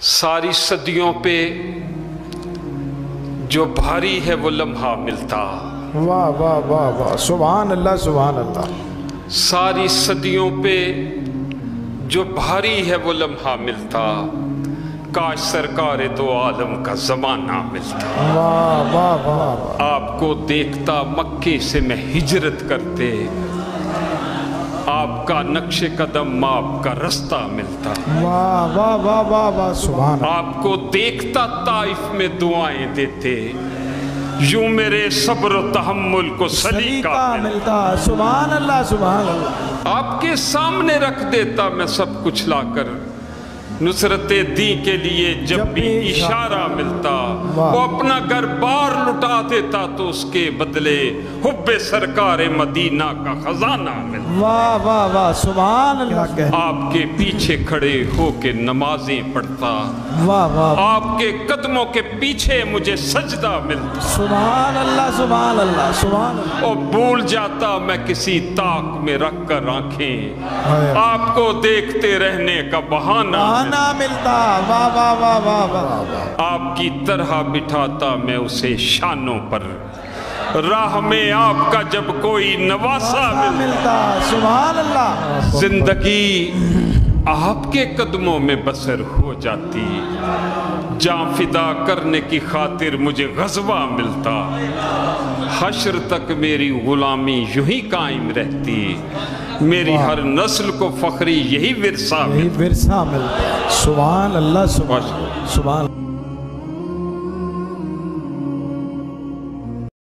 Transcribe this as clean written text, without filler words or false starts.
ساری صدیوں پہ جو بھاری ہے وہ لمحہ ملتا. واہ واہ واہ واہ، سبحان اللہ سبحان اللہ. ساری صدیوں پہ جو بھاری ہے وہ لمحہ ملتا، کاش سرکار دو عالم کا زمانہ ملتا. واہ واہ واہ. آپ کو دیکھتا مکے سے میں ہجرت کرتے، آپ کا نقش قدم آپ کا رستہ ملتا. واہ واہ واہ واہ واہ، سبحان اللہ. آپ کو دیکھتا طائف میں دعائیں دیتے، یوں میرے صبر و تحمل کو سلیقہ ملتا. سبحان اللہ سبحان اللہ. آپ کے سامنے رکھ دیتا میں سب کچھ لا کر، نصرت دین کے لیے جب بھی اشارہ ملتا. وہ اپنا گھر بار لٹا دیتا تو اس کے بدلے حب سرکار مدینہ کا خزانہ ملتا. واہ واہ واہ، سبحان اللہ. آپ کے پیچھے کھڑے ہو کے نمازیں پڑھتا، واہ واہ. آپ کے قدموں کے پیچھے مجھے سجدہ ملتا. سبحان اللہ سبحان اللہ سبحان اللہ. اور بھول جاتا میں کسی طاق میں رکھ کر آنکھیں، آپ کو دیکھتے رہنے کا بہانہ ملتا. واہ واہ واہ واہ واہ. آپ کی طرح بٹھاتا میں اسے شانوں پر، راہ میں آپ کا جب کوئی نواسا ملتا. سبحان اللہ. زندگی آپ کے قدموں میں بسر ہو جاتی، جان فدا کرنے کی خاطر مجھے غزوہ ملتا. حشر تک میری غلامی یوں ہی قائم رہتی، میری ہر نسل کو فخری یہی ورثہ ملتا. سبحان اللہ سبحان اللہ.